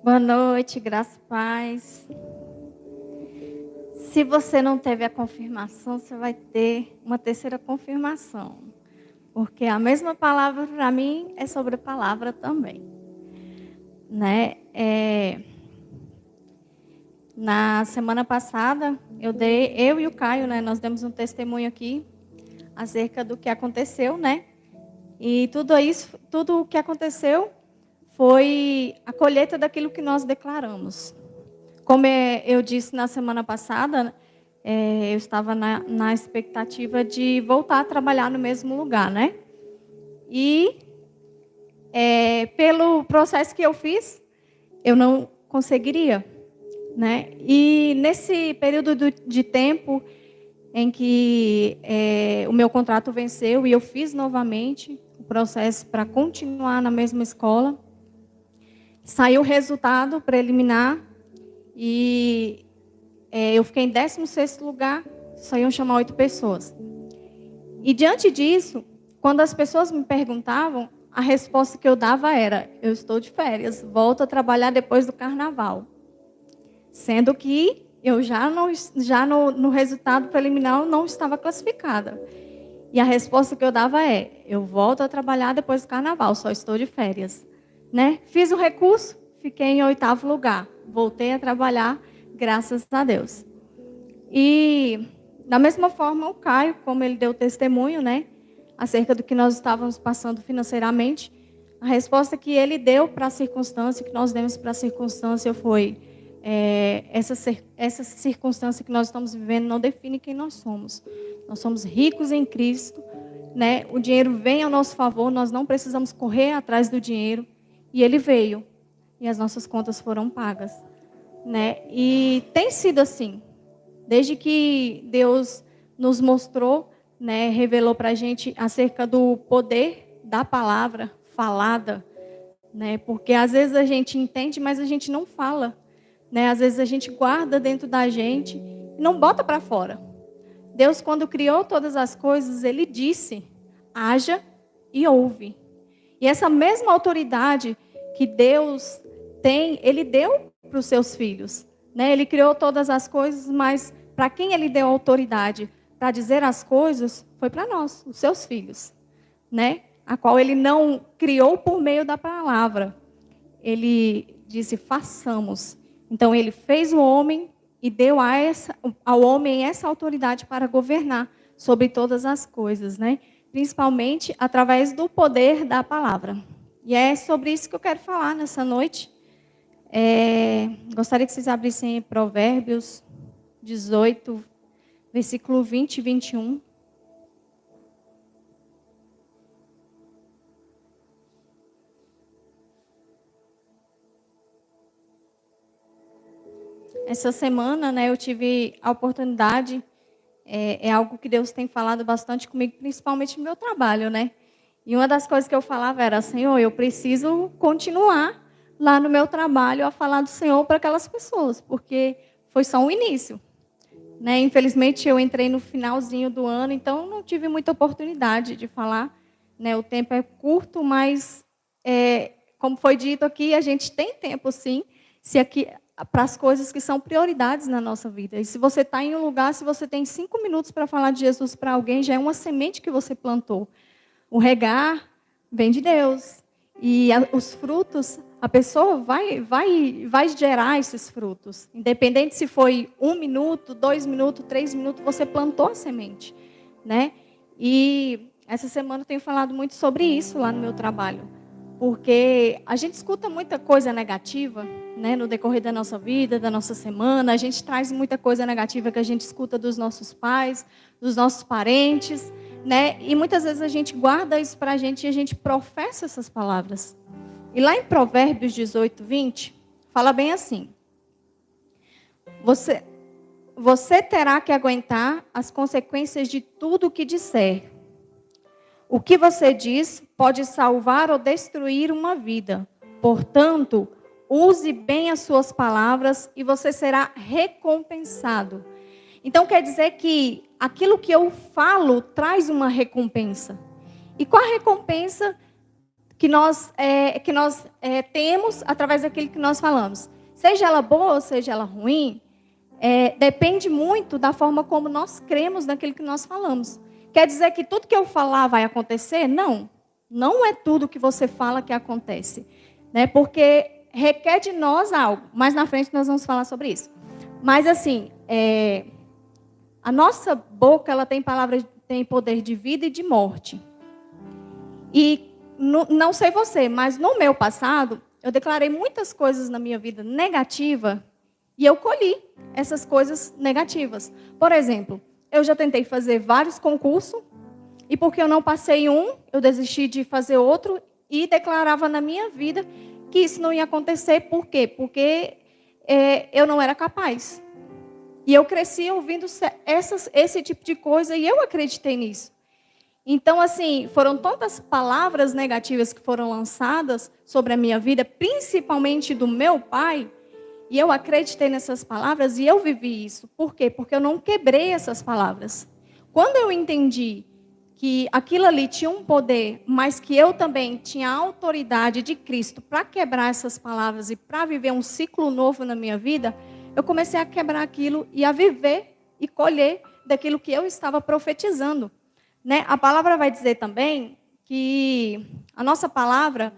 Boa noite, graça e paz. Se você não teve a confirmação, você vai ter uma terceira confirmação. Porque a mesma palavra para mim é sobre a palavra também. Né? Na semana passada, eu e o Caio, né, nós demos um testemunho aqui acerca do que aconteceu, né? E tudo o que aconteceu foi a colheita daquilo que nós declaramos. Como eu disse na semana passada, eu estava na expectativa de voltar a trabalhar no mesmo lugar, né? E pelo processo que eu fiz, eu não conseguiria, né? E nesse período de tempo em que o meu contrato venceu e eu fiz novamente o processo para continuar na mesma escola, saiu o resultado preliminar e eu fiquei em 16º lugar, só iam chamar 8 pessoas. E diante disso, quando as pessoas me perguntavam, a resposta que eu dava era: eu estou de férias, volto a trabalhar depois do carnaval. Sendo que eu já no resultado preliminar não estava classificada. E a resposta que eu dava é: eu volto a trabalhar depois do carnaval, só estou de férias. Né? Fiz o recurso, fiquei em 8º lugar. Voltei a trabalhar, graças a Deus. E, da mesma forma, o Caio, como ele deu testemunho, né, acerca do que nós estávamos passando financeiramente, a resposta que ele deu para a circunstância, que nós demos para a circunstância foi: essa circunstância que nós estamos vivendo não define quem nós somos. Nós somos ricos em Cristo, né? O dinheiro vem ao nosso favor, nós não precisamos correr atrás do dinheiro. E ele veio, e as nossas contas foram pagas, né? E tem sido assim. Desde que Deus nos mostrou, né, revelou para a gente acerca do poder da palavra falada, né? Porque às vezes a gente entende, mas a gente não fala, né? Às vezes a gente guarda dentro da gente e não bota para fora. Deus, quando criou todas as coisas, Ele disse: haja e ouve. E essa mesma autoridade que Deus tem, Ele deu para os seus filhos, né? Ele criou todas as coisas, mas para quem Ele deu autoridade para dizer as coisas foi para nós, os seus filhos, né? A qual Ele não criou por meio da palavra. Ele disse: façamos. Então Ele fez o homem e deu ao homem essa autoridade para governar sobre todas as coisas, né? Principalmente através do poder da palavra. E é sobre isso que eu quero falar nessa noite. Gostaria que vocês abrissem Provérbios 18, versículo 20 e 21. Essa semana, né, eu tive a oportunidade, é algo que Deus tem falado bastante comigo, principalmente no meu trabalho, né? E uma das coisas que eu falava era: Senhor, eu preciso continuar lá no meu trabalho a falar do Senhor para aquelas pessoas, porque foi só um início, né? Infelizmente, eu entrei no finalzinho do ano, então não tive muita oportunidade de falar, né? O tempo é curto, mas, como foi dito aqui, a gente tem tempo, sim, para as coisas que são prioridades na nossa vida. E se você está em um lugar, se você tem 5 minutos para falar de Jesus para alguém, já é uma semente que você plantou. O regar vem de Deus. E os frutos, a pessoa vai gerar esses frutos. Independente se foi 1 minuto, 2 minutos, 3 minutos, você plantou a semente, né? E essa semana eu tenho falado muito sobre isso lá no meu trabalho. Porque a gente escuta muita coisa negativa, né, no decorrer da nossa vida, da nossa semana. A gente traz muita coisa negativa que a gente escuta dos nossos pais, dos nossos parentes, né? E muitas vezes a gente guarda isso para a gente e a gente professa essas palavras. E lá em Provérbios 18, 20, fala bem assim: Você terá que aguentar as consequências de tudo o que disser. O que você diz pode salvar ou destruir uma vida. Portanto, use bem as suas palavras e você será recompensado. Então, quer dizer que aquilo que eu falo traz uma recompensa. E qual a recompensa que nós temos através daquilo que nós falamos. Seja ela boa ou seja ela ruim, depende muito da forma como nós cremos naquilo que nós falamos. Quer dizer que tudo que eu falar vai acontecer? Não. Não é tudo que você fala que acontece. Né? Porque requer de nós algo. Mais na frente nós vamos falar sobre isso. Mas assim, a nossa boca ela tem poder de vida e de morte. E não sei você, mas no meu passado, eu declarei muitas coisas na minha vida negativa e eu colhi essas coisas negativas. Por exemplo, eu já tentei fazer vários concursos e porque eu não passei um, eu desisti de fazer outro e declarava na minha vida que isso não ia acontecer. Por quê? Porque eu não era capaz. E eu cresci ouvindo esse tipo de coisa e eu acreditei nisso. Então, assim, foram tantas palavras negativas que foram lançadas sobre a minha vida, principalmente do meu pai, e eu acreditei nessas palavras e eu vivi isso. Por quê? Porque eu não quebrei essas palavras. Quando eu entendi que aquilo ali tinha um poder, mas que eu também tinha a autoridade de Cristo para quebrar essas palavras e para viver um ciclo novo na minha vida, eu comecei a quebrar aquilo e a viver e colher daquilo que eu estava profetizando. Né? A palavra vai dizer também que a nossa palavra,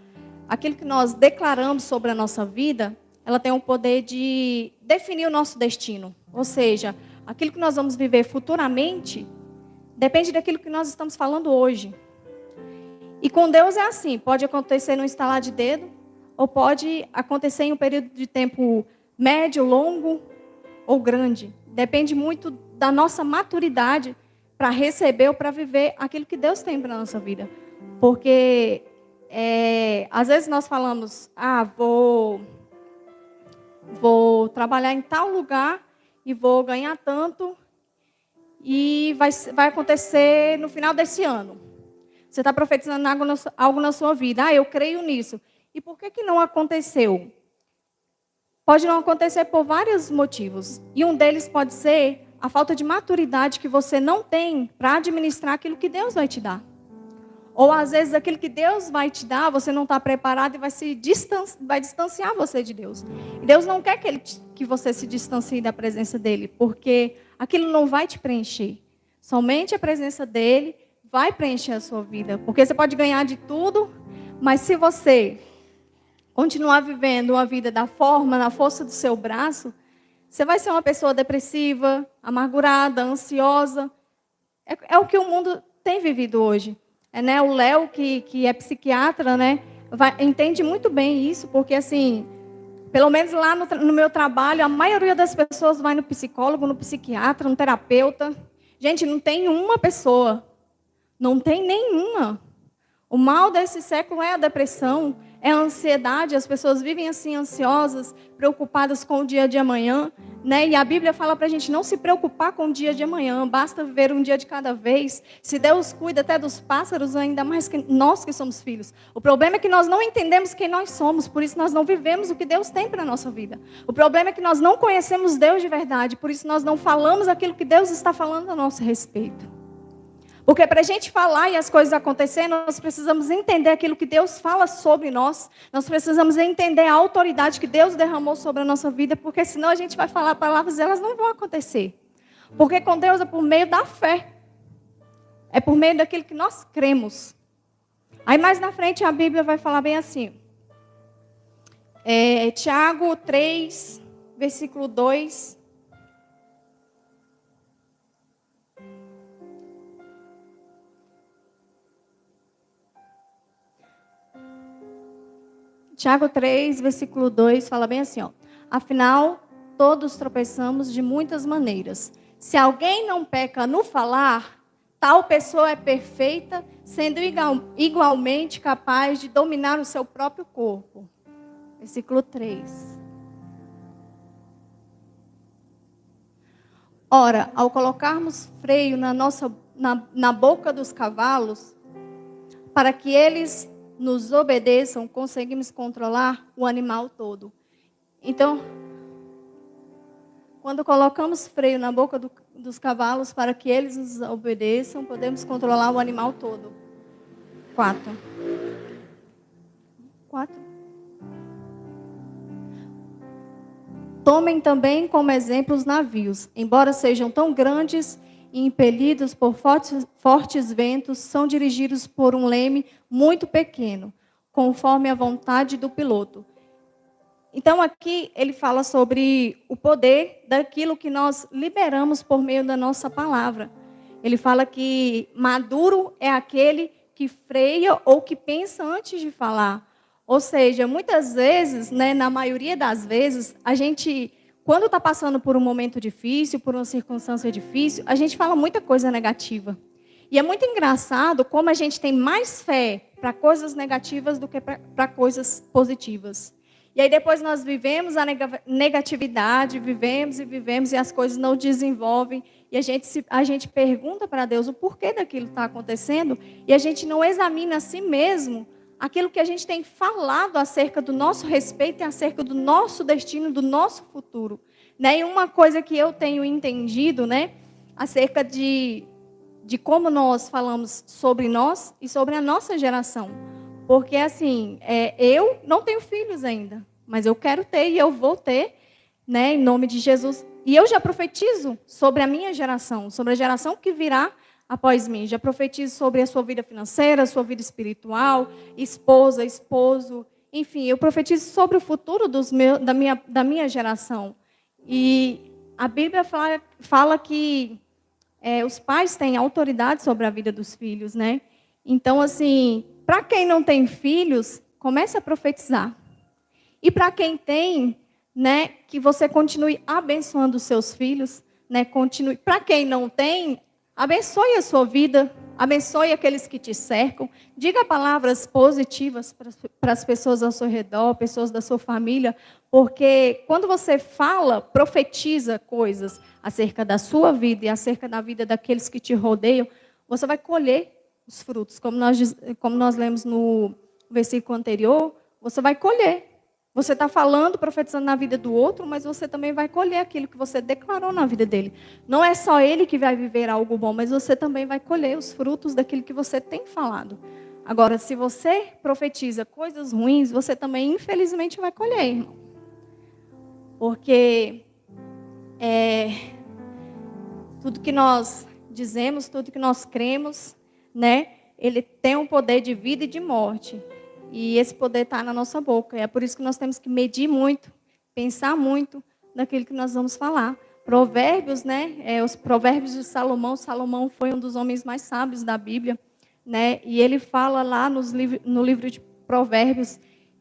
aquilo que nós declaramos sobre a nossa vida, ela tem o poder de definir o nosso destino. Ou seja, aquilo que nós vamos viver futuramente depende daquilo que nós estamos falando hoje. E com Deus é assim, pode acontecer no estalar de dedo, ou pode acontecer em um período de tempo médio, longo ou grande. Depende muito da nossa maturidade para receber ou para viver aquilo que Deus tem para a nossa vida. Porque, às vezes nós falamos, vou trabalhar em tal lugar e vou ganhar tanto e vai acontecer no final desse ano. Você está profetizando algo na sua vida. Eu creio nisso. E por que não aconteceu? Pode não acontecer por vários motivos. E um deles pode ser a falta de maturidade que você não tem para administrar aquilo que Deus vai te dar. Ou às vezes aquilo que Deus vai te dar, você não está preparado e vai distanciar você de Deus. E Deus não quer que você se distancie da presença dEle, porque aquilo não vai te preencher. Somente a presença dEle vai preencher a sua vida. Porque você pode ganhar de tudo, mas se você continuar vivendo uma vida na força do seu braço, você vai ser uma pessoa depressiva, amargurada, ansiosa. É o que o mundo tem vivido hoje. Né? O Léo, que é psiquiatra, né, entende muito bem isso, porque assim, pelo menos lá no meu trabalho, a maioria das pessoas vai no psicólogo, no psiquiatra, no terapeuta. Gente, não tem uma pessoa. Não tem nenhuma. O mal desse século é a depressão, é a ansiedade. As pessoas vivem assim ansiosas, preocupadas com o dia de amanhã. Né? E a Bíblia fala para a gente não se preocupar com o dia de amanhã, basta viver um dia de cada vez. Se Deus cuida até dos pássaros, ainda mais que nós que somos filhos. O problema é que nós não entendemos quem nós somos, por isso nós não vivemos o que Deus tem para a nossa vida. O problema é que nós não conhecemos Deus de verdade, por isso nós não falamos aquilo que Deus está falando a nosso respeito. Porque para a gente falar e as coisas acontecerem, nós precisamos entender aquilo que Deus fala sobre nós. Nós precisamos entender a autoridade que Deus derramou sobre a nossa vida, porque senão a gente vai falar palavras e elas não vão acontecer. Porque com Deus é por meio da fé. É por meio daquilo que nós cremos. Aí mais na frente a Bíblia vai falar bem assim. Tiago 3, versículo 2. Tiago 3, versículo 2, fala bem assim, ó. Afinal, todos tropeçamos de muitas maneiras. Se alguém não peca no falar, tal pessoa é perfeita, sendo igualmente capaz de dominar o seu próprio corpo. Versículo 3. Ora, ao colocarmos freio na boca dos cavalos, para que eles nos obedeçam, conseguimos controlar o animal todo. Então, quando colocamos freio na boca dos cavalos para que eles nos obedeçam, podemos controlar o animal todo. 4. 4. Tomem também como exemplo os navios. Embora sejam tão grandes e impelidos por fortes ventos, são dirigidos por um leme muito pequeno, conforme a vontade do piloto. Então, aqui ele fala sobre o poder daquilo que nós liberamos por meio da nossa palavra. Ele fala que maduro é aquele que freia ou que pensa antes de falar. Ou seja, muitas vezes, né, na maioria das vezes, a gente, quando está passando por um momento difícil, por uma circunstância difícil, a gente fala muita coisa negativa. E é muito engraçado como a gente tem mais fé para coisas negativas do que para coisas positivas. E aí depois nós vivemos a negatividade, vivemos e as coisas não desenvolvem. E a gente pergunta para Deus o porquê daquilo está acontecendo. E a gente não examina a si mesmo aquilo que a gente tem falado acerca do nosso respeito e acerca do nosso destino, do nosso futuro. Né? E uma coisa que eu tenho entendido, né, acerca de como nós falamos sobre nós e sobre a nossa geração. Porque, assim, eu não tenho filhos ainda, mas eu quero ter e eu vou ter, né, em nome de Jesus. E eu já profetizo sobre a minha geração, sobre a geração que virá após mim. Já profetizo sobre a sua vida financeira, a sua vida espiritual, esposa, esposo. Enfim, eu profetizo sobre o futuro da minha geração. E a Bíblia fala que os pais têm autoridade sobre a vida dos filhos, né? Então, assim, para quem não tem filhos, comece a profetizar. E para quem tem, né, que você continue abençoando os seus filhos, né? Continue. Para quem não tem, abençoe a sua vida, abençoe aqueles que te cercam. Diga palavras positivas para as pessoas ao seu redor, pessoas da sua família, porque quando você fala, profetiza coisas acerca da sua vida e acerca da vida daqueles que te rodeiam, você vai colher os frutos. Como nós lemos no versículo anterior, você vai colher. Você está falando, profetizando na vida do outro, mas você também vai colher aquilo que você declarou na vida dele. Não é só ele que vai viver algo bom, mas você também vai colher os frutos daquilo que você tem falado. Agora, se você profetiza coisas ruins, você também, infelizmente, vai colher, irmão. Porque tudo que nós dizemos, tudo que nós cremos, né, ele tem um poder de vida e de morte. E esse poder está na nossa boca. É por isso que nós temos que medir muito, pensar muito naquilo que nós vamos falar. Provérbios, né? Os provérbios de Salomão. Salomão foi um dos homens mais sábios da Bíblia, né? E ele fala lá no livro de Provérbios,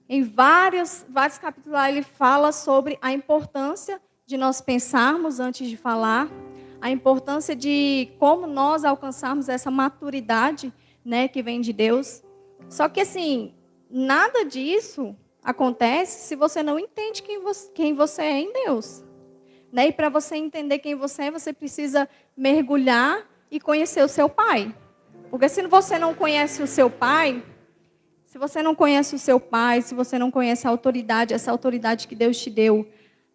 em vários capítulos lá, ele fala sobre a importância de nós pensarmos antes de falar, a importância de como nós alcançarmos essa maturidade, né, que vem de Deus. Só que, assim, nada disso acontece se você não entende quem você é em Deus. Né? E para você entender quem você é, você precisa mergulhar e conhecer o seu pai. Porque se você não conhece o seu pai, se você não conhece a autoridade, essa autoridade que Deus te deu,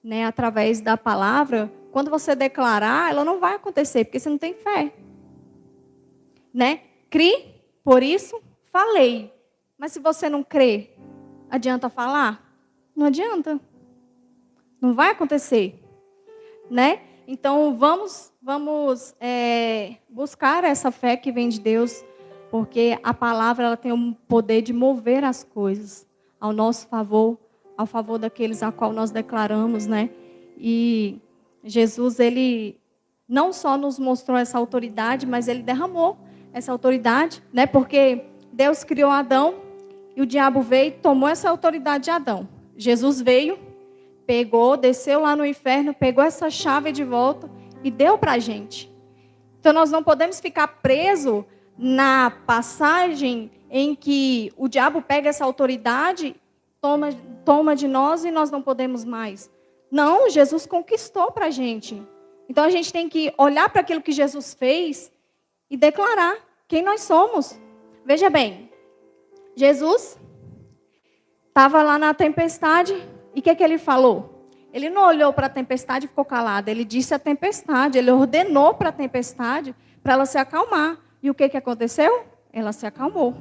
né, através da palavra, quando você declarar, ela não vai acontecer, porque você não tem fé. Né? Cri, por isso falei. Mas se você não crê, adianta falar? Não adianta. Não vai acontecer. Né? Então, vamos buscar essa fé que vem de Deus, porque a palavra ela tem o poder de mover as coisas ao nosso favor, ao favor daqueles a qual nós declaramos, né? E Jesus, ele não só nos mostrou essa autoridade, mas ele derramou essa autoridade, né? Porque Deus criou Adão e o diabo veio e tomou essa autoridade de Adão. Jesus veio, pegou, desceu lá no inferno, pegou essa chave de volta e deu para a gente. Então, nós não podemos ficar presos na passagem em que o diabo pega essa autoridade, toma de nós e nós não podemos mais. Não, Jesus conquistou para a gente. Então, a gente tem que olhar para aquilo que Jesus fez e declarar quem nós somos. Veja bem, Jesus estava lá na tempestade e o que ele falou? Ele não olhou para a tempestade e ficou calado. Ele disse à tempestade, ele ordenou para a tempestade para ela se acalmar. E o que aconteceu? Ela se acalmou.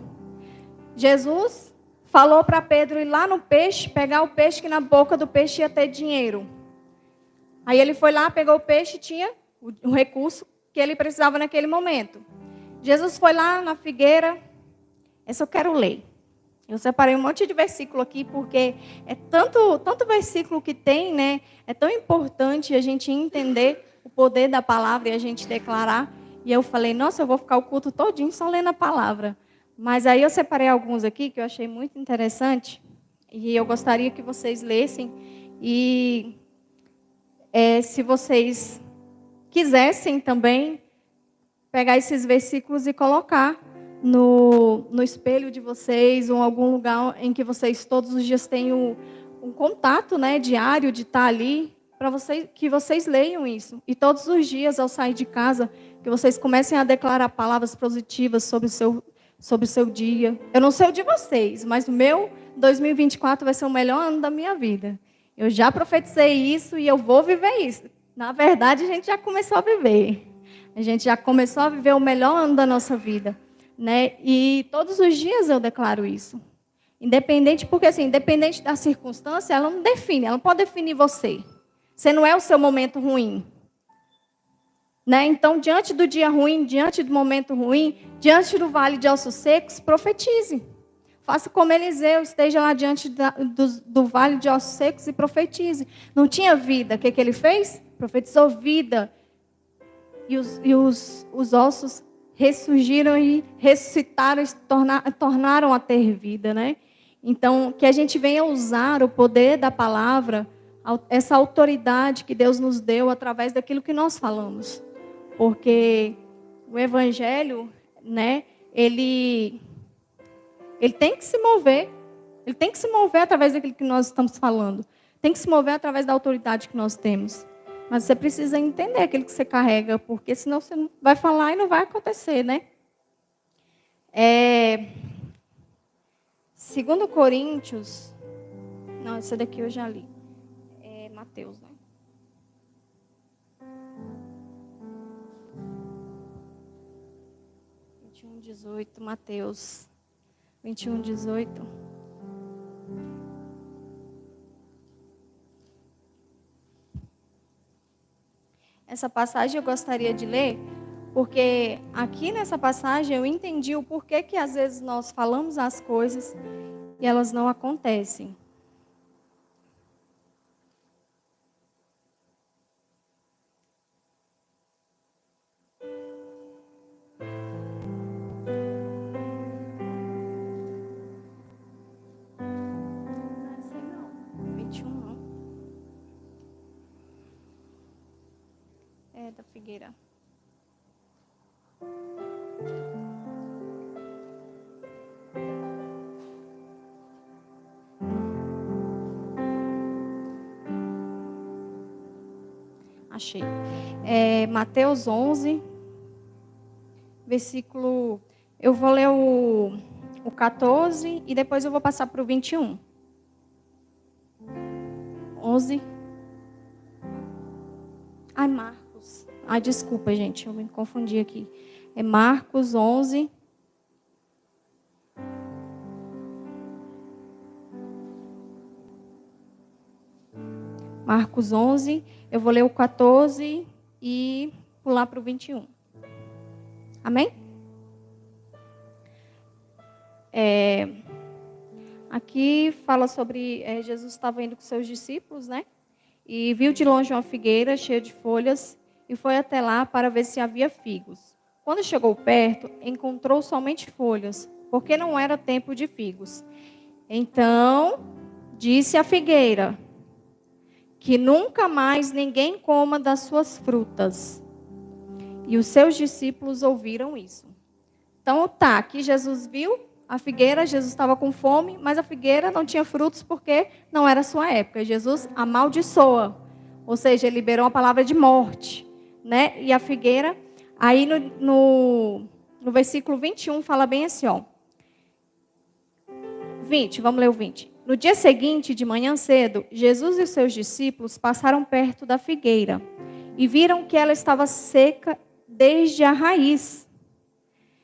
Jesus falou para Pedro ir lá no peixe, pegar o peixe, que na boca do peixe ia ter dinheiro. Aí ele foi lá, pegou o peixe e tinha o recurso que ele precisava naquele momento. Jesus foi lá na figueira. Essa eu quero ler. Eu separei um monte de versículo aqui, porque é tanto versículo que tem, né? É tão importante a gente entender o poder da palavra e a gente declarar. E eu falei, nossa, eu vou ficar o culto todinho só lendo a palavra. Mas aí eu separei alguns aqui que eu achei muito interessante. E eu gostaria que vocês lessem. E se vocês quisessem também pegar esses versículos e colocar no espelho de vocês, ou em algum lugar em que vocês todos os dias tenham um contato, né, diário de estar ali, para que vocês leiam isso. E todos os dias, ao sair de casa, que vocês comecem a declarar palavras positivas sobre o seu dia. Eu não sei o de vocês, mas o meu 2024 vai ser o melhor ano da minha vida. Eu já profetizei isso e eu vou viver isso. Na verdade, a gente já começou a viver. A gente já começou a viver o melhor ano da nossa vida. Né? E todos os dias eu declaro isso. Independente, porque assim, independente da circunstância, ela não define, ela não pode definir você. Você não é o seu momento ruim. Né? Então, diante do dia ruim, diante do momento ruim, diante do vale de ossos secos, profetize. Faça como Eliseu, esteja lá diante do vale de ossos secos e profetize. Não tinha vida, o que ele fez? Profetizou vida. E os ossos ressurgiram e ressuscitaram, tornaram a ter vida, né? Então, que a gente venha usar o poder da palavra, essa autoridade que Deus nos deu através daquilo que nós falamos. Porque o evangelho, né, ele tem que se mover. Ele tem que se mover através daquilo que nós estamos falando. Tem que se mover através da autoridade que nós temos. Mas você precisa entender aquilo que você carrega, porque senão você não vai falar e não vai acontecer, né? 2 Coríntios... Não, esse daqui eu já li. É Mateus, né? Mateus 21, 18. Essa passagem eu gostaria de ler, porque aqui nessa passagem eu entendi o porquê que às vezes nós falamos as coisas e elas não acontecem. Da figueira. Achei. Mateus 11, versículo... Eu vou ler o 14 e depois eu vou passar para o 21. 11. Ai, Marcos. Ai, desculpa, gente, eu me confundi aqui. É Marcos 11. Marcos 11. Eu vou ler o 14 e pular para o 21. Amém? Aqui fala sobre... Jesus estava indo com seus discípulos, né? E viu de longe uma figueira cheia de folhas e foi até lá para ver se havia figos. Quando chegou perto, encontrou somente folhas, porque não era tempo de figos. Então, disse a figueira, que nunca mais ninguém coma das suas frutas. E os seus discípulos ouviram isso. Então, aqui Jesus viu a figueira, Jesus estava com fome, mas a figueira não tinha frutos porque não era a sua época. Jesus amaldiçoa, ou seja, ele liberou uma palavra de morte, né? E a figueira, aí no versículo 21 fala bem assim, ó. 20, vamos ler o 20. No dia seguinte, de manhã cedo, Jesus e os seus discípulos passaram perto da figueira e viram que ela estava seca desde a raiz.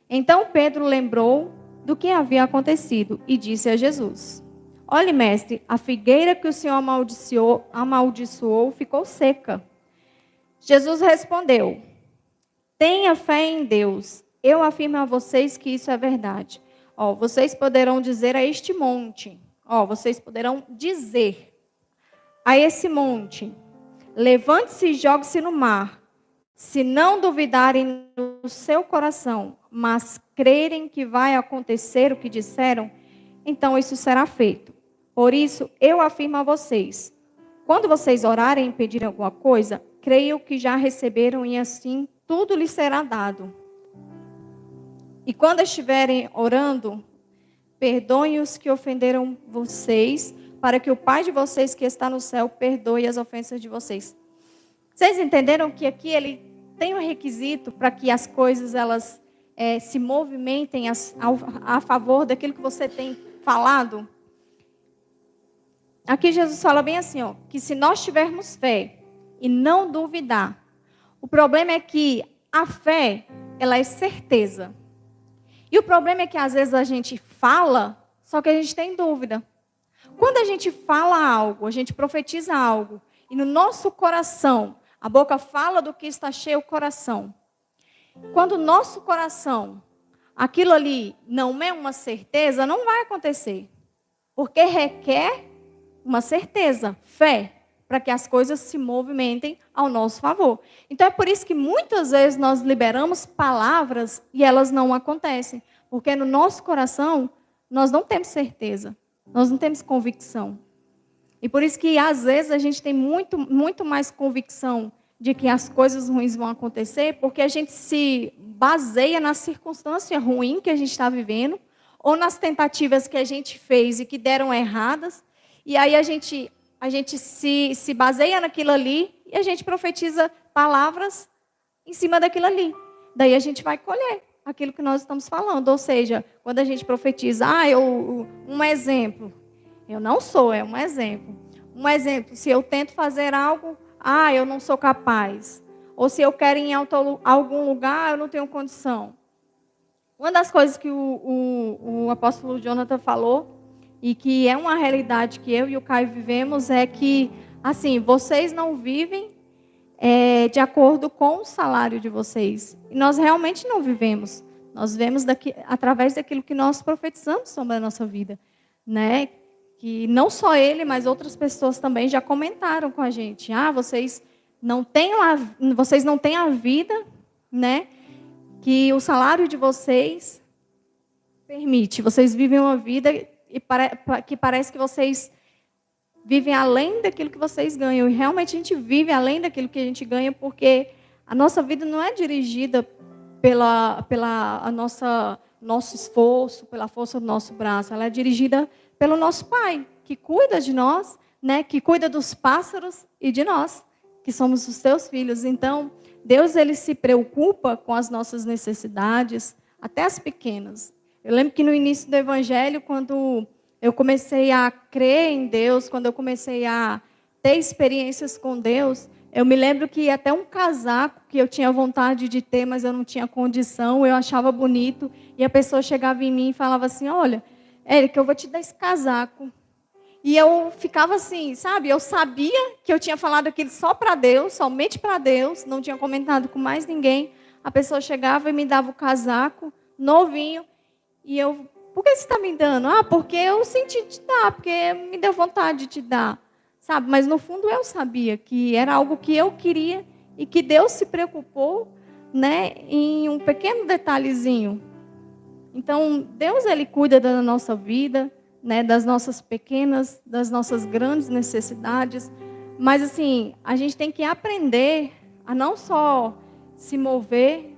Então Pedro lembrou do que havia acontecido e disse a Jesus: Olhe, mestre, a figueira que o Senhor amaldiçoou ficou seca. Jesus respondeu: Tenha fé em Deus. Eu afirmo a vocês que isso é verdade. Vocês poderão dizer a este monte, vocês poderão dizer a esse monte: levante-se e jogue-se no mar. Se não duvidarem no seu coração, mas crerem que vai acontecer o que disseram, então isso será feito. Por isso, eu afirmo a vocês: quando vocês orarem e pedirem alguma coisa, creiam que já receberam e assim tudo lhes será dado. E quando estiverem orando, perdoem os que ofenderam vocês, para que o Pai de vocês que está no céu perdoe as ofensas de vocês. Vocês entenderam que aqui ele tem um requisito para que as coisas elas se movimentem a favor daquilo que você tem falado? Aqui Jesus fala bem assim, que se nós tivermos fé e não duvidar, o problema é que a fé, ela é certeza. E o problema é que às vezes a gente fala, só que a gente tem dúvida. Quando a gente fala algo, a gente profetiza algo, e no nosso coração, a boca fala do que está cheio o coração. Quando o nosso coração, aquilo ali não é uma certeza, não vai acontecer. Porque requer uma certeza, fé, para que as coisas se movimentem ao nosso favor. Então é por isso que muitas vezes nós liberamos palavras e elas não acontecem. Porque no nosso coração, nós não temos certeza, nós não temos convicção. E por isso que às vezes a gente tem muito mais convicção de que as coisas ruins vão acontecer, porque a gente se baseia na circunstância ruim que a gente está vivendo, ou nas tentativas que a gente fez e que deram erradas, e aí a gente se baseia naquilo ali e a gente profetiza palavras em cima daquilo ali. Daí a gente vai colher aquilo que nós estamos falando. Ou seja, quando a gente profetiza, um exemplo. Eu não sou, é um exemplo. Um exemplo, se eu tento fazer algo, eu não sou capaz. Ou se eu quero ir em algum lugar, eu não tenho condição. Uma das coisas que o apóstolo Jonathan falou, e que é uma realidade que eu e o Caio vivemos, é que, assim, vocês não vivem de acordo com o salário de vocês. E nós realmente não vivemos. Nós vivemos através daquilo que nós profetizamos sobre a nossa vida. Né? Que não só ele, mas outras pessoas também já comentaram com a gente. Vocês não têm a vida, né? Que o salário de vocês permite. Vocês vivem uma vida que parece que vocês vivem além daquilo que vocês ganham. E realmente a gente vive além daquilo que a gente ganha, porque a nossa vida não é dirigida nosso esforço, pela força do nosso braço. Ela é dirigida pelo nosso Pai, que cuida de nós, né? Que cuida dos pássaros e de nós, que somos os seus filhos. Então, Deus ele se preocupa com as nossas necessidades, até as pequenas. Eu lembro que no início do Evangelho, quando eu comecei a crer em Deus, quando eu comecei a ter experiências com Deus, eu me lembro que até um casaco que eu tinha vontade de ter, mas eu não tinha condição, eu achava bonito, e a pessoa chegava em mim e falava assim: olha, Érica, eu vou te dar esse casaco. E eu ficava assim, sabe? Eu sabia que eu tinha falado aquilo só para Deus, somente para Deus, não tinha comentado com mais ninguém. A pessoa chegava e me dava o casaco, novinho, e eu, por que você está me dando? Porque eu senti te dar, porque me deu vontade de te dar, sabe? Mas no fundo eu sabia que era algo que eu queria e que Deus se preocupou, né, em um pequeno detalhezinho. Então, Deus ele cuida da nossa vida, né, das nossas pequenas, das nossas grandes necessidades, mas assim, a gente tem que aprender a não só se mover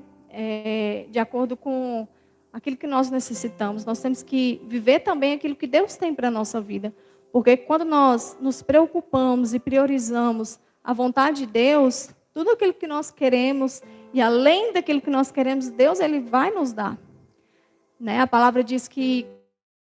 de acordo com aquilo que nós necessitamos, nós temos que viver também aquilo que Deus tem para a nossa vida. Porque quando nós nos preocupamos e priorizamos a vontade de Deus, tudo aquilo que nós queremos, e além daquilo que nós queremos, Deus ele vai nos dar. Né? A palavra diz que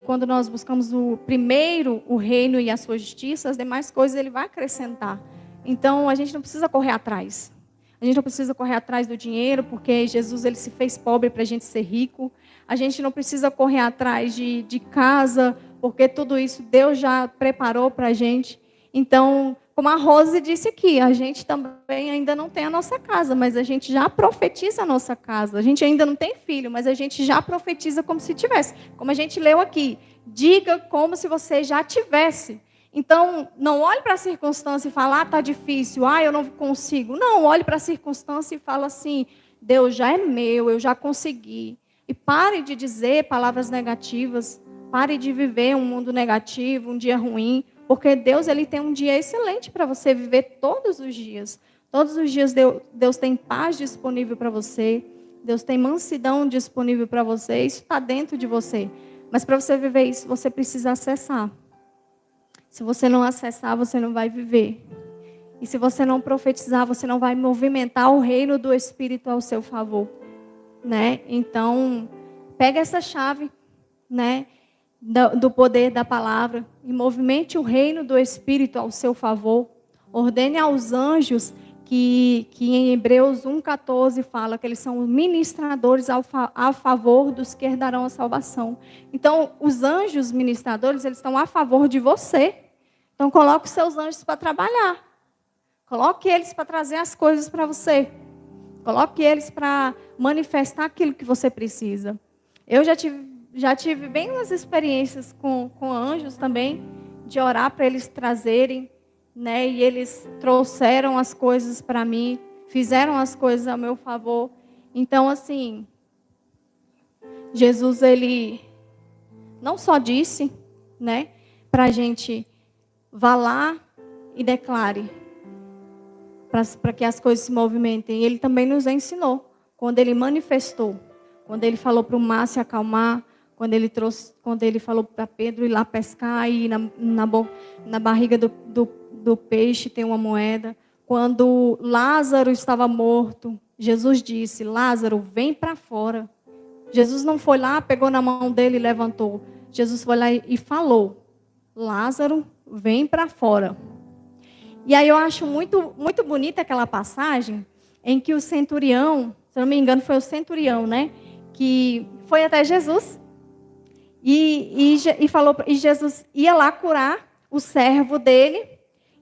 quando nós buscamos primeiro o reino e a sua justiça, as demais coisas ele vai acrescentar. Então, a gente não precisa correr atrás. A gente não precisa correr atrás do dinheiro, porque Jesus ele se fez pobre para a gente ser rico. A gente não precisa correr atrás de casa, porque tudo isso Deus já preparou para a gente. Então, como a Rose disse aqui, a gente também ainda não tem a nossa casa, mas a gente já profetiza a nossa casa. A gente ainda não tem filho, mas a gente já profetiza como se tivesse. Como a gente leu aqui, diga como se você já tivesse. Então, não olhe para a circunstância e fale, está difícil, eu não consigo. Não, olhe para a circunstância e fale assim, Deus já é meu, eu já consegui. E pare de dizer palavras negativas, pare de viver um mundo negativo, um dia ruim, porque Deus ele tem um dia excelente para você viver todos os dias. Todos os dias Deus tem paz disponível para você, Deus tem mansidão disponível para você, isso está dentro de você. Mas para você viver isso, você precisa acessar. Se você não acessar, você não vai viver. E se você não profetizar, você não vai movimentar o reino do Espírito ao seu favor, né? Então, pega essa chave, né, do poder da palavra e movimente o reino do Espírito ao seu favor. Ordene aos anjos que em Hebreus 1,14 fala que eles são ministradores a favor dos que herdarão a salvação. Então, os anjos ministradores, eles estão a favor de você. Então, coloque os seus anjos para trabalhar. Coloque eles para trazer as coisas para você. Coloque eles para manifestar aquilo que você precisa. Eu já tive bem umas experiências com anjos também, de orar para eles trazerem, né? E eles trouxeram as coisas para mim, fizeram as coisas a meu favor. Então, assim, Jesus, ele não só disse, né, para a gente vá lá e declare, para que as coisas se movimentem. Ele também nos ensinou, quando ele manifestou, quando ele falou para o mar se acalmar, quando ele falou para Pedro ir lá pescar e na barriga do peixe tem uma moeda. Quando Lázaro estava morto, Jesus disse, Lázaro, vem para fora. Jesus não foi lá, pegou na mão dele e levantou. Jesus foi lá e falou, Lázaro, vem para fora. E aí eu acho muito, muito bonita aquela passagem em que o centurião, se eu não me engano foi o centurião, né? Que foi até Jesus e Jesus ia lá curar o servo dele.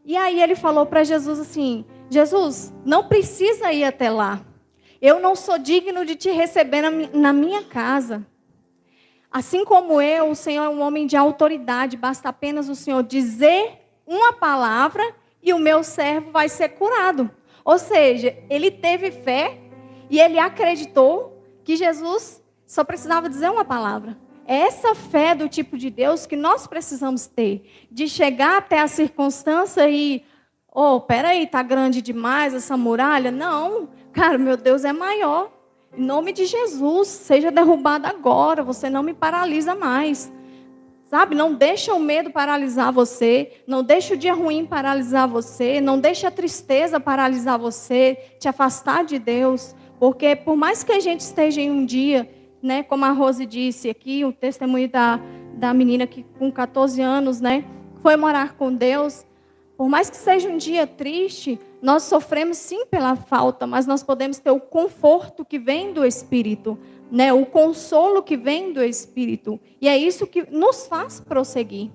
E aí ele falou para Jesus assim, Jesus, não precisa ir até lá. Eu não sou digno de te receber na minha casa. Assim como eu, o Senhor é um homem de autoridade, basta apenas o Senhor dizer uma palavra e o meu servo vai ser curado. Ou seja, ele teve fé e ele acreditou que Jesus só precisava dizer uma palavra. É essa fé do tipo de Deus que nós precisamos ter. De chegar até a circunstância e, peraí, está grande demais essa muralha? Não, cara, meu Deus é maior. Em nome de Jesus, seja derrubado agora, você não me paralisa mais. Sabe, não deixa o medo paralisar você, não deixa o dia ruim paralisar você, não deixa a tristeza paralisar você, te afastar de Deus. Porque por mais que a gente esteja em um dia, né, como a Rose disse aqui, o testemunho da menina que com 14 anos, né, foi morar com Deus. Por mais que seja um dia triste, nós sofremos sim pela falta, mas nós podemos ter o conforto que vem do Espírito, né? O consolo que vem do Espírito. E é isso que nos faz prosseguir,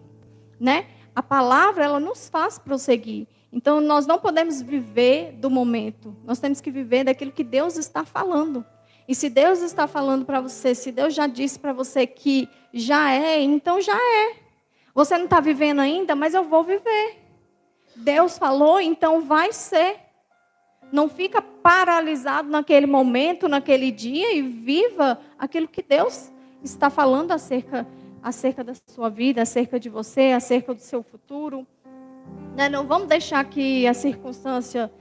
né? A palavra, ela nos faz prosseguir. Então, nós não podemos viver do momento. Nós temos que viver daquilo que Deus está falando. E se Deus está falando para você, se Deus já disse para você que já é, então já é. Você não está vivendo ainda, mas eu vou viver. Deus falou, então vai ser. Não fica paralisado naquele momento, naquele dia e viva aquilo que Deus está falando acerca da sua vida, acerca de você, acerca do seu futuro. Não vamos deixar que a circunstância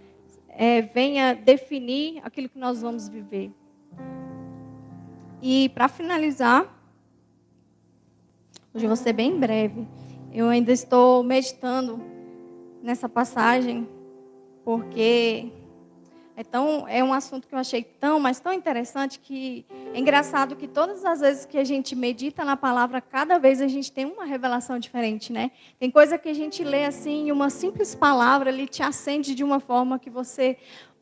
venha definir aquilo que nós vamos viver. E para finalizar, hoje eu vou ser bem breve. Eu ainda estou meditando nessa passagem, porque é um assunto que eu achei mas tão interessante, que é engraçado que todas as vezes que a gente medita na palavra, cada vez a gente tem uma revelação diferente, né? Tem coisa que a gente lê assim, e uma simples palavra ali te acende de uma forma que você,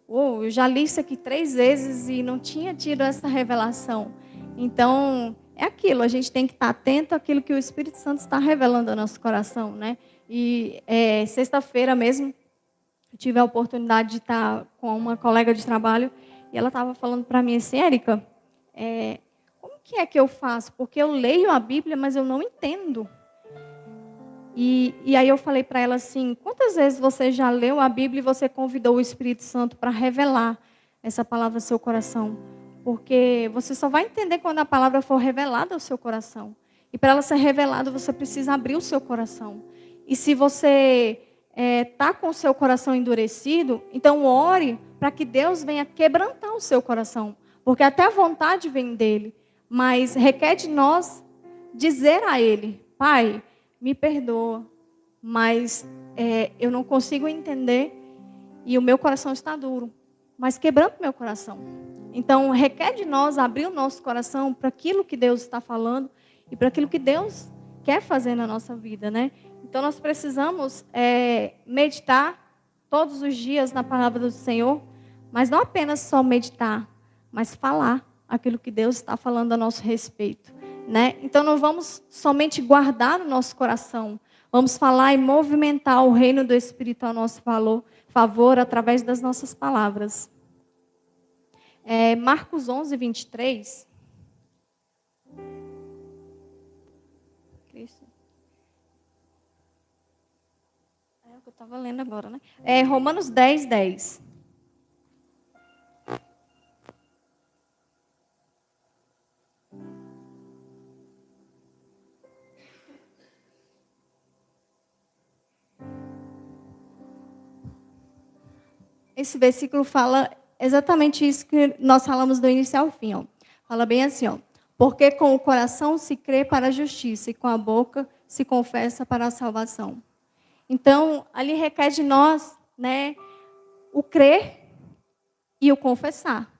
eu já li isso aqui 3 vezes e não tinha tido essa revelação. Então, é aquilo, a gente tem que estar atento àquilo que o Espírito Santo está revelando ao nosso coração, né? E sexta-feira mesmo, eu tive a oportunidade de estar com uma colega de trabalho e ela estava falando para mim assim, Érica, como que é que eu faço? Porque eu leio a Bíblia, mas eu não entendo. E aí eu falei para ela assim, quantas vezes você já leu a Bíblia e você convidou o Espírito Santo para revelar essa palavra ao seu coração? Porque você só vai entender quando a palavra for revelada ao seu coração. E para ela ser revelada, você precisa abrir o seu coração. E se você está com o seu coração endurecido, então ore para que Deus venha quebrantar o seu coração. Porque até a vontade vem dele. Mas requer de nós dizer a ele, Pai, me perdoa, mas eu não consigo entender e o meu coração está duro. Mas quebranta meu coração. Então, requer de nós abrir o nosso coração para aquilo que Deus está falando e para aquilo que Deus quer fazer na nossa vida, né? Então, nós precisamos meditar todos os dias na palavra do Senhor, mas não apenas só meditar, mas falar aquilo que Deus está falando a nosso respeito, né? Então, não vamos somente guardar no nosso coração, vamos falar e movimentar o reino do Espírito a nosso favor através das nossas palavras. Marcos 11, 23. É o que eu estava lendo agora, né? Romanos 10, 10. Esse versículo fala exatamente isso que nós falamos do início ao fim. Ó. Fala bem assim, ó. Porque com o coração se crê para a justiça e com a boca se confessa para a salvação. Então, ali requer de nós, né, o crer e o confessar.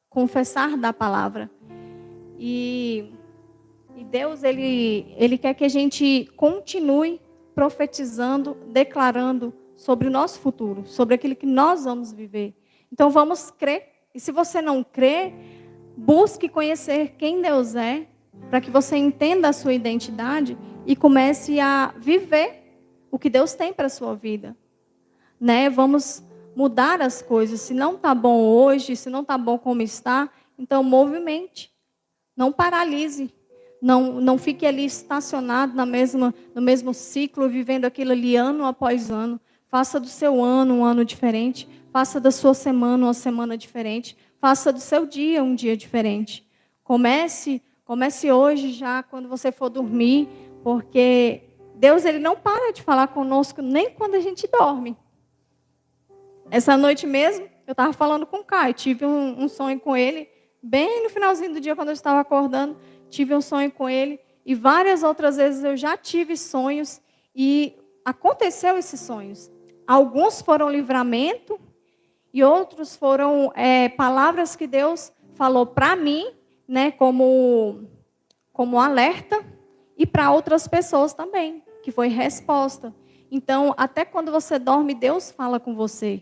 Confessar da palavra. E Deus, ele quer que a gente continue profetizando, declarando sobre o nosso futuro, sobre aquilo que nós vamos viver. Então vamos crer. E se você não crê, busque conhecer quem Deus é, para que você entenda a sua identidade e comece a viver o que Deus tem para a sua vida. Né? Vamos mudar as coisas. Se não está bom hoje, se não está bom como está, então movimente. Não paralise. Não fique ali estacionado no mesmo ciclo, vivendo aquilo ali ano após ano. Faça do seu ano um ano diferente. Faça da sua semana uma semana diferente. Faça do seu dia um dia diferente. Comece hoje já quando você for dormir, porque Deus ele não para de falar conosco nem quando a gente dorme. Essa noite mesmo, eu estava falando com o Caio, tive um sonho com ele, bem no finalzinho do dia quando eu estava acordando, tive um sonho com ele, e várias outras vezes eu já tive sonhos, e aconteceu esses sonhos. Alguns foram livramento, e outros foram palavras que Deus falou para mim, né, como alerta, e para outras pessoas também, que foi resposta. Então, até quando você dorme, Deus fala com você.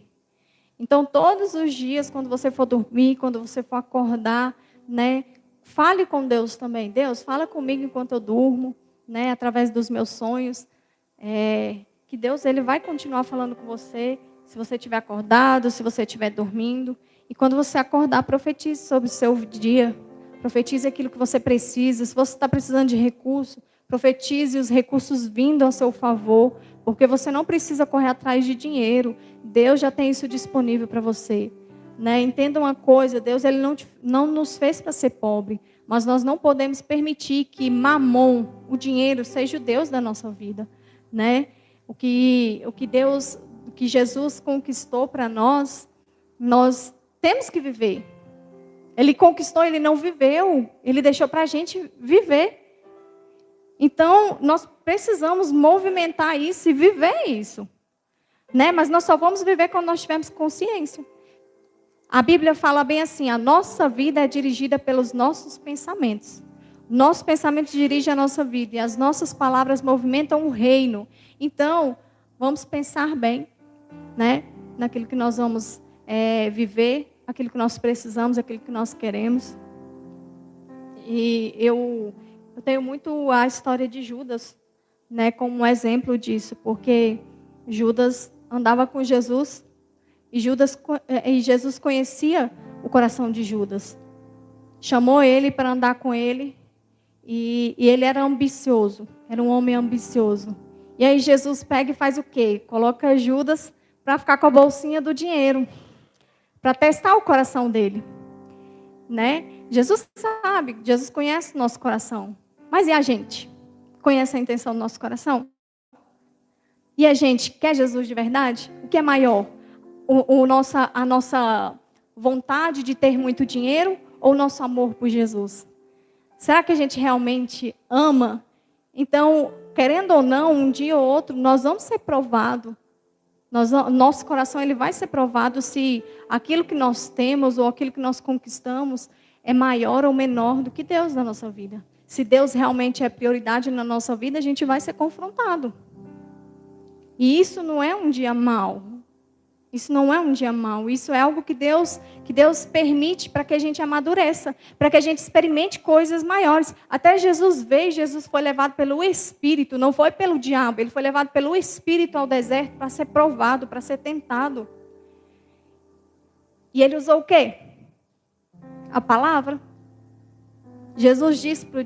Então, todos os dias, quando você for dormir, quando você for acordar, né, fale com Deus também. Deus, fala comigo enquanto eu durmo, né, através dos meus sonhos. Que Deus ele vai continuar falando com você, se você estiver acordado, se você estiver dormindo. E quando você acordar, profetize sobre o seu dia. Profetize aquilo que você precisa. Se você está precisando de recurso, profetize os recursos vindo ao seu favor. Porque você não precisa correr atrás de dinheiro. Deus já tem isso disponível para você. Né? Entenda uma coisa, Deus ele não nos fez para ser pobre. Mas nós não podemos permitir que Mamon, o dinheiro, seja o Deus da nossa vida. Né? O que Jesus conquistou para nós temos que viver. Ele conquistou, ele não viveu. Ele deixou para a gente viver. Então, nós precisamos movimentar isso e viver isso. Né? Mas nós só vamos viver quando nós tivermos consciência. A Bíblia fala bem assim, a nossa vida é dirigida pelos nossos pensamentos. Nosso pensamento dirige a nossa vida e as nossas palavras movimentam o reino. Então, vamos pensar bem, né? Naquilo que nós vamos viver, aquilo que nós precisamos, aquilo que nós queremos. E eu tenho muito a história de Judas, né, como um exemplo disso, porque Judas andava com Jesus e Jesus conhecia o coração de Judas. Chamou ele para andar com ele e ele era ambicioso, era um homem ambicioso. E aí Jesus pega e faz o quê? Coloca Judas para ficar com a bolsinha do dinheiro, para testar o coração dele, né? Jesus sabe, Jesus conhece o nosso coração. Mas e a gente? Conhece a intenção do nosso coração? E a gente quer Jesus de verdade? O que é maior? A nossa vontade de ter muito dinheiro ou o nosso amor por Jesus? Será que a gente realmente ama? Então, querendo ou não, um dia ou outro, nós vamos ser provados. Nosso coração ele vai ser provado se aquilo que nós temos ou aquilo que nós conquistamos é maior ou menor do que Deus na nossa vida. Se Deus realmente é prioridade na nossa vida, a gente vai ser confrontado. E isso não é um dia mau. Isso não é um dia mau. Isso é algo que Deus permite para que a gente amadureça, para que a gente experimente coisas maiores. Até Jesus veio, Jesus foi levado pelo Espírito, não foi pelo diabo. Ele foi levado pelo Espírito ao deserto para ser provado, para ser tentado. E ele usou o quê? A palavra. Jesus disse para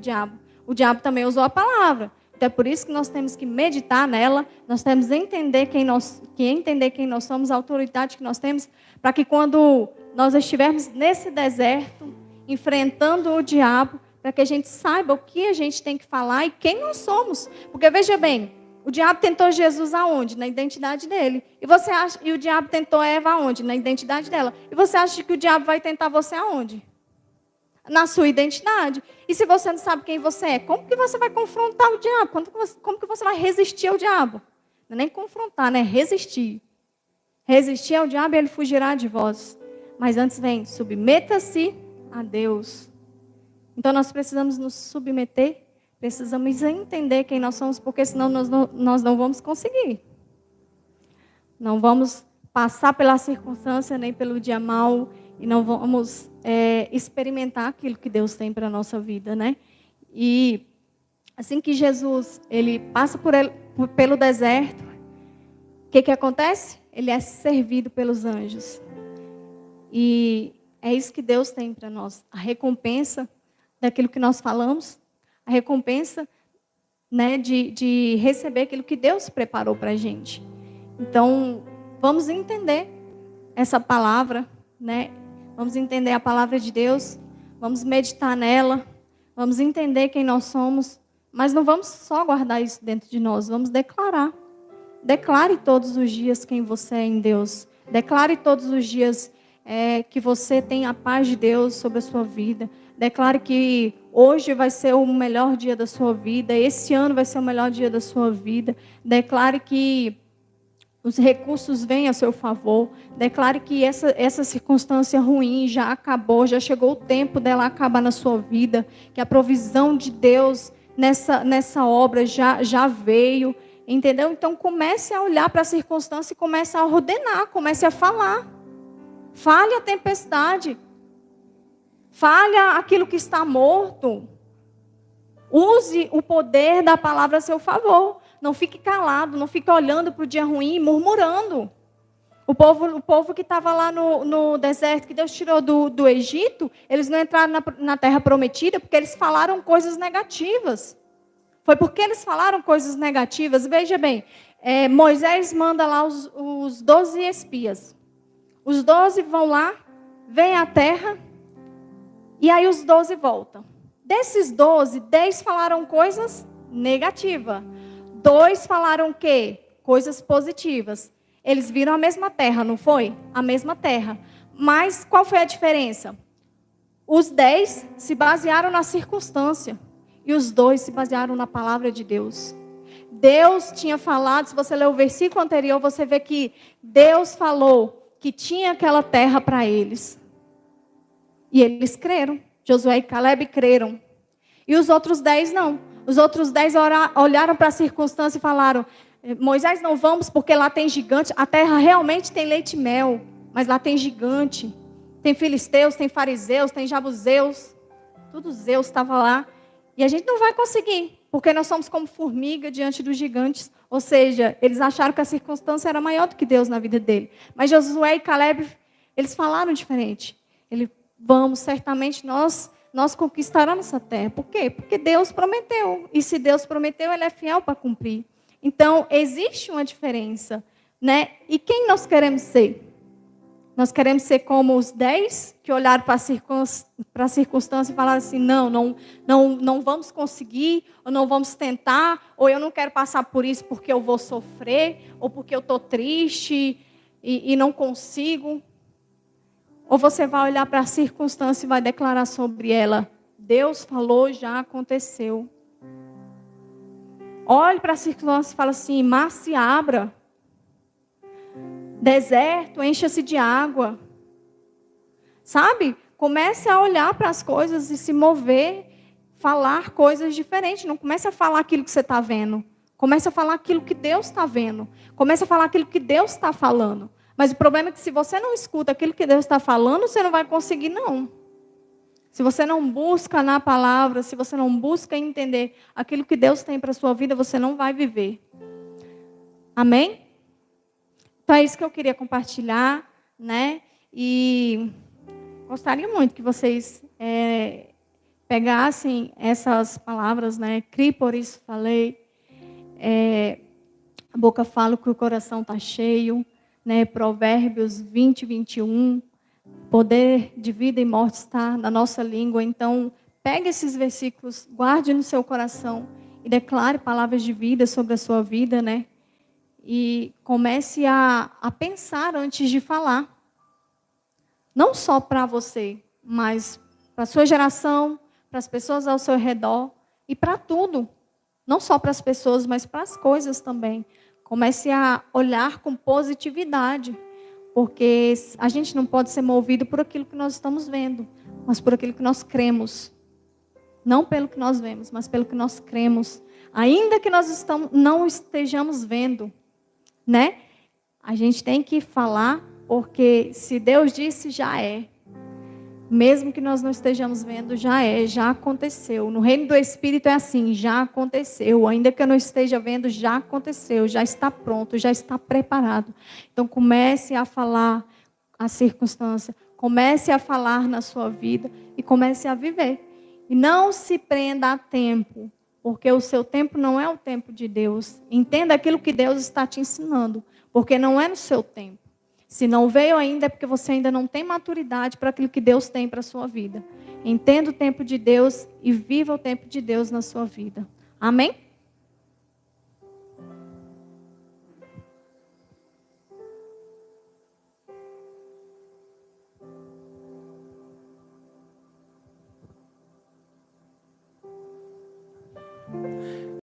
o diabo também usou a palavra. Então é por isso que nós temos que meditar nela, nós temos que entender quem nós somos, a autoridade que nós temos, para que quando nós estivermos nesse deserto, enfrentando o diabo, para que a gente saiba o que a gente tem que falar e quem nós somos. Porque veja bem, o diabo tentou Jesus aonde? Na identidade dele. E o diabo tentou Eva aonde? Na identidade dela. E você acha que o diabo vai tentar você aonde? Na sua identidade. E se você não sabe quem você é, como que você vai confrontar o diabo? Como que você vai resistir ao diabo? Não é nem confrontar, né? Resistir. Resistir ao diabo e ele fugirá de vós. Mas antes vem, submeta-se a Deus. Então nós precisamos nos submeter, precisamos entender quem nós somos, porque senão nós não vamos conseguir. Não vamos passar pela circunstância, nem pelo dia mau, e não vamos experimentar aquilo que Deus tem para a nossa vida, né? E assim que Jesus ele passa pelo deserto, o que acontece? Ele é servido pelos anjos. E é isso que Deus tem para nós. A recompensa daquilo que nós falamos, a recompensa, né, de receber aquilo que Deus preparou para a gente. Então, vamos entender essa palavra, né? Vamos entender a palavra de Deus, vamos meditar nela, vamos entender quem nós somos, mas não vamos só guardar isso dentro de nós, vamos declarar. Declare todos os dias quem você é em Deus. Declare todos os dias que você tem a paz de Deus sobre a sua vida. Declare que hoje vai ser o melhor dia da sua vida, esse ano vai ser o melhor dia da sua vida. Declare que os recursos vêm a seu favor. Declare que essa circunstância ruim já acabou, já chegou o tempo dela acabar na sua vida. Que a provisão de Deus nessa obra já veio. Entendeu? Então comece a olhar para a circunstância e comece a ordenar, comece a falar. Fale a tempestade. Fale aquilo que está morto. Use o poder da palavra a seu favor. Não fique calado, não fique olhando para o dia ruim e murmurando. O povo que estava lá no deserto, que Deus tirou do Egito, eles não entraram na terra prometida porque eles falaram coisas negativas. Foi porque eles falaram coisas negativas. Veja bem, Moisés manda lá os 12 espias. Os 12 vão lá, veem a terra, e aí os 12 voltam. Desses 12, 10 falaram coisas negativas. 2 falaram o quê? Coisas positivas. Eles viram a mesma terra, não foi? A mesma terra. Mas qual foi a diferença? Os 10 se basearam na circunstância. E os 2 se basearam na palavra de Deus. Deus tinha falado, se você ler o versículo anterior, você vê que Deus falou que tinha aquela terra para eles. E eles creram. Josué e Caleb creram. E os outros 10 não. Os outros 10 olharam para a circunstância e falaram: Moisés, não vamos porque lá tem gigante. A terra realmente tem leite e mel, mas lá tem gigante. Tem filisteus, tem fariseus, tem jabuseus. Tudo Zeus estava lá. E a gente não vai conseguir, porque nós somos como formiga diante dos gigantes. Ou seja, eles acharam que a circunstância era maior do que Deus na vida dele. Mas Josué e Caleb, eles falaram diferente. Vamos, certamente nós conquistaremos essa terra. Por quê? Porque Deus prometeu. E se Deus prometeu, Ele é fiel para cumprir. Então, existe uma diferença, né? E quem nós queremos ser? Nós queremos ser como os 10 que olharam para a circunstância e falaram assim, não vamos conseguir, ou não vamos tentar, ou eu não quero passar por isso porque eu vou sofrer, ou porque eu estou triste e não consigo. Ou você vai olhar para a circunstância e vai declarar sobre ela, Deus falou, já aconteceu. Olhe para a circunstância e fala assim, mar se abra. Deserto, encha-se de água. Sabe? Comece a olhar para as coisas e se mover, falar coisas diferentes. Não comece a falar aquilo que você está vendo. Comece a falar aquilo que Deus está vendo. Comece a falar aquilo que Deus está falando. Mas o problema é que se você não escuta aquilo que Deus está falando, você não vai conseguir, não. Se você não busca na palavra, se você não busca entender aquilo que Deus tem para a sua vida, você não vai viver. Amém? Então é isso que eu queria compartilhar, né? E gostaria muito que vocês pegassem essas palavras, né? Crie, por isso falei. A boca fala que o coração está cheio, né? Provérbios 20, 21. Poder de vida e morte está na nossa língua. Então, pegue esses versículos, guarde no seu coração e declare palavras de vida sobre a sua vida, né? E comece a pensar antes de falar. Não só para você, mas para a sua geração, para as pessoas ao seu redor e para tudo. Não só para as pessoas, mas para as coisas também. Comece a olhar com positividade. Porque a gente não pode ser movido por aquilo que nós estamos vendo, mas por aquilo que nós cremos. Não pelo que nós vemos, mas pelo que nós cremos. Ainda que nós não estejamos vendo, né? A gente tem que falar, porque se Deus disse, já é. Mesmo que nós não estejamos vendo, já é, já aconteceu. No reino do Espírito é assim, já aconteceu. Ainda que eu não esteja vendo, já aconteceu, já está pronto, já está preparado. Então comece a falar a circunstância, comece a falar na sua vida e comece a viver. E não se prenda a tempo, porque o seu tempo não é o tempo de Deus. Entenda aquilo que Deus está te ensinando, porque não é no seu tempo. Se não veio ainda, é porque você ainda não tem maturidade para aquilo que Deus tem para a sua vida. Entenda o tempo de Deus e viva o tempo de Deus na sua vida. Amém?